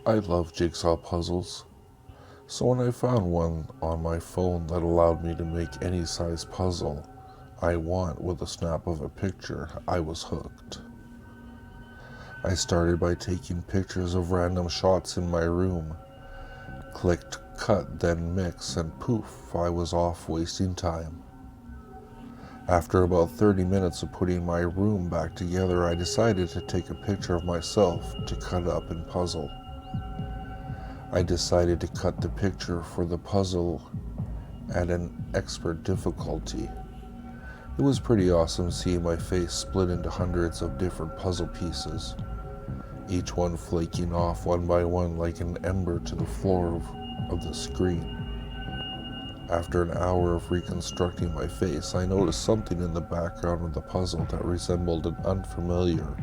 I love jigsaw puzzles, so when I found one on my phone that allowed me to make any size puzzle I want with a snap of a picture, I was hooked. I started by taking pictures of random shots in my room, clicked cut, then mix, and poof, I was off wasting time. After about 30 minutes of putting my room back together, I decided to take a picture of myself to cut up and puzzle. I decided to cut the picture for the puzzle at an expert difficulty. It was pretty awesome seeing my face split into hundreds of different puzzle pieces, each one flaking off one by one like an ember to the floor of the screen. After an hour of reconstructing my face, I noticed something in the background of the puzzle that resembled an unfamiliar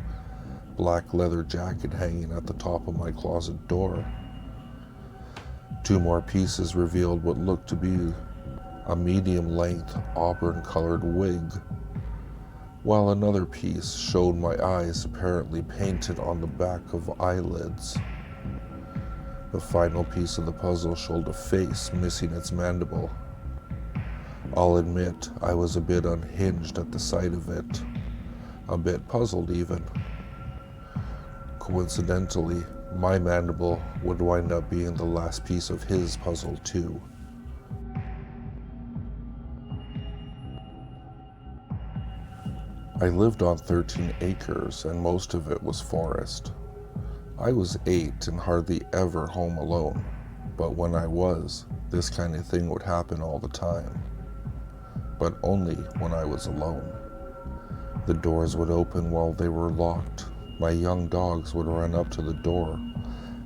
black leather jacket hanging at the top of my closet door. Two more pieces revealed what looked to be a medium-length auburn-colored wig, while another piece showed my eyes apparently painted on the back of eyelids. The final piece of the puzzle showed a face missing its mandible. I'll admit I was a bit unhinged at the sight of it, a bit puzzled even. Coincidentally, my mandible would wind up being the last piece of his puzzle too. I lived on 13 acres and most of it was forest. I was 8 and hardly ever home alone, but when I was, this kind of thing would happen all the time. But only when I was alone. The doors would open while they were locked. My young dogs would run up to the door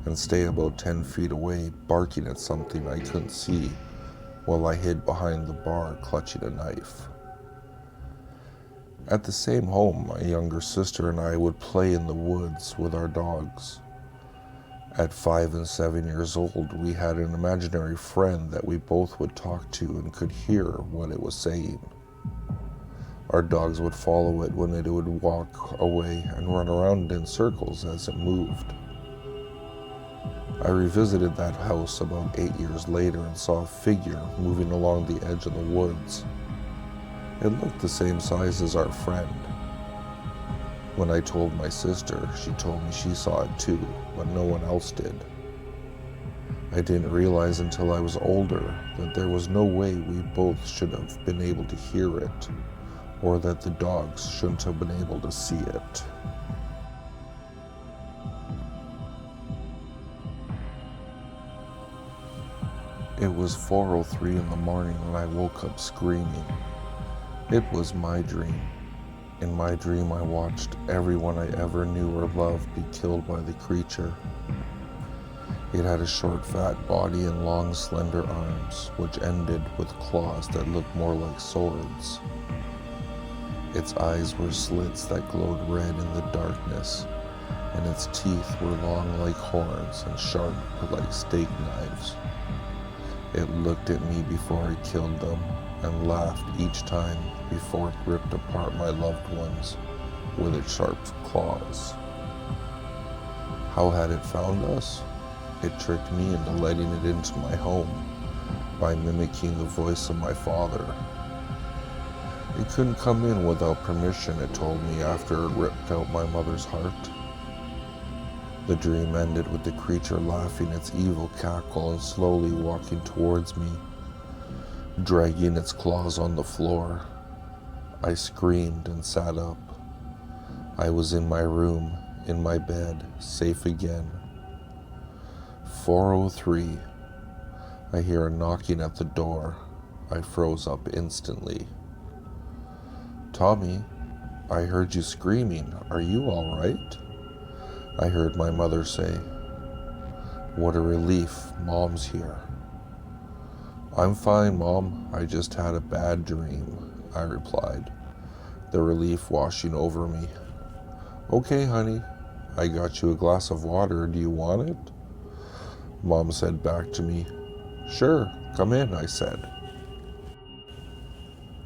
and stay about 10 feet away, barking at something I couldn't see, while I hid behind the bar clutching a knife. At the same home, my younger sister and I would play in the woods with our dogs. At 5 and 7 years old, we had an imaginary friend that we both would talk to and could hear what it was saying. Our dogs would follow it when it would walk away and run around in circles as it moved. I revisited that house about 8 years later and saw a figure moving along the edge of the woods. It looked the same size as our friend. When I told my sister, she told me she saw it too, but no one else did. I didn't realize until I was older that there was no way we both should have been able to hear it, or that the dogs shouldn't have been able to see it. It was 4:03 in the morning when I woke up screaming. It was my dream. In my dream, I watched everyone I ever knew or loved be killed by the creature. It had a short, fat body and long, slender arms, which ended with claws that looked more like swords. Its eyes were slits that glowed red in the darkness, and its teeth were long like horns and sharp like steak knives. It looked at me before I killed them, and laughed each time before it ripped apart my loved ones with its sharp claws. How had it found us? It tricked me into letting it into my home by mimicking the voice of my father. It couldn't come in without permission, it told me after it ripped out my mother's heart. The dream ended with the creature laughing its evil cackle and slowly walking towards me, dragging its claws on the floor. I screamed and sat up. I was in my room, in my bed, safe again. 4:03. I hear a knocking at the door. I froze up instantly. "Tommy, I heard you screaming. Are you all right?" I heard my mother say. "What a relief, Mom's here." "I'm fine, Mom. I just had a bad dream," I replied, the relief washing over me. "Okay, honey. I got you a glass of water. Do you want it?" Mom said back to me. "Sure, come in," I said.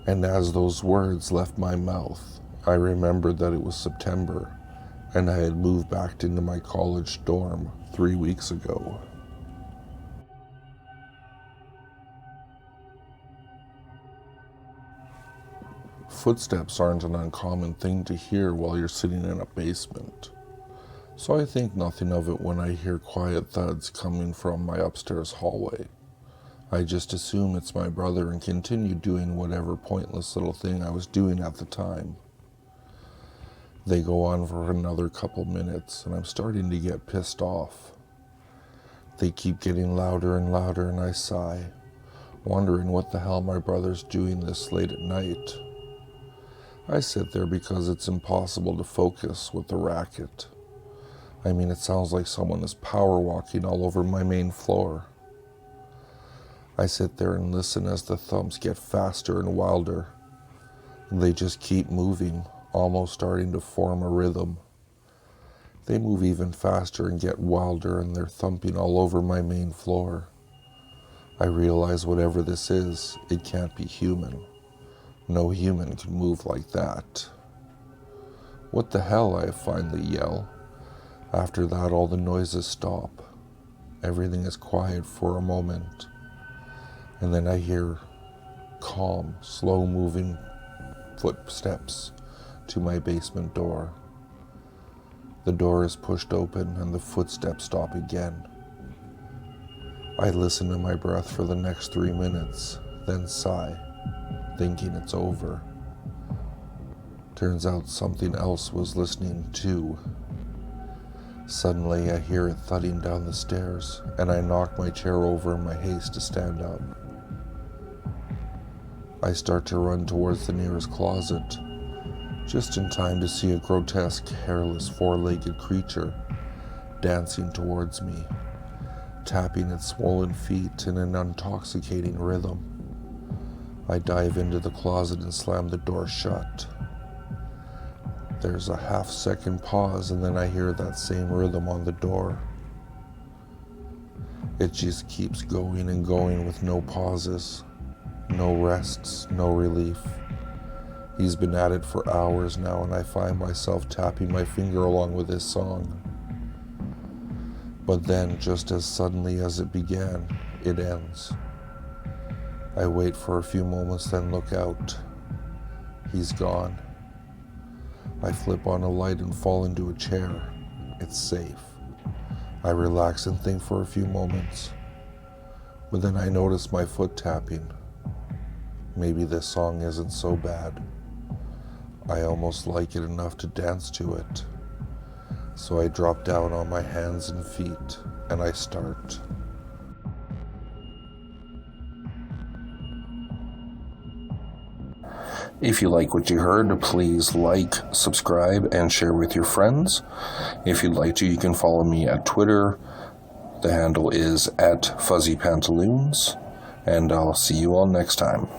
And as those words left my mouth, I remembered that it was September, and I had moved back into my college dorm 3 weeks ago. Footsteps aren't an uncommon thing to hear while you're sitting in a basement, so I think nothing of it when I hear quiet thuds coming from my upstairs hallway. I just assume it's my brother and continue doing whatever pointless little thing I was doing at the time. They go on for another couple minutes, and I'm starting to get pissed off. They keep getting louder and louder, and I sigh, wondering what the hell my brother's doing this late at night. I sit there because it's impossible to focus with the racket. I mean, it sounds like someone is power walking all over my main floor. I sit there and listen as the thumps get faster and wilder. They just keep moving, almost starting to form a rhythm. They move even faster and get wilder, and they're thumping all over my main floor. I realize whatever this is, it can't be human. No human can move like that. What the hell, I finally yell. After that, all the noises stop. Everything is quiet for a moment. And then I hear calm, slow-moving footsteps to my basement door. The door is pushed open and the footsteps stop again. I listen to my breath for the next 3 minutes, then sigh, thinking it's over. Turns out something else was listening too. Suddenly I hear it thudding down the stairs, and I knock my chair over in my haste to stand up. I start to run towards the nearest closet, just in time to see a grotesque, hairless, four-legged creature dancing towards me, tapping its swollen feet in an intoxicating rhythm. I dive into the closet and slam the door shut. There's a half-second pause, and then I hear that same rhythm on the door. It just keeps going and going with no pauses, no rests, no relief. He's been at it for hours now, and I find myself tapping my finger along with his song. But then, just as suddenly as it began, it ends. I wait for a few moments, then look out. He's gone. I flip on a light and fall into a chair. It's safe. I relax and think for a few moments. But then I notice my foot tapping. Maybe this song isn't so bad. I almost like it enough to dance to it. So I drop down on my hands and feet, and I start. If you like what you heard, please like, subscribe, and share with your friends. If you'd like to, you can follow me at Twitter. The handle is @FuzzyPantaloons, and I'll see you all next time.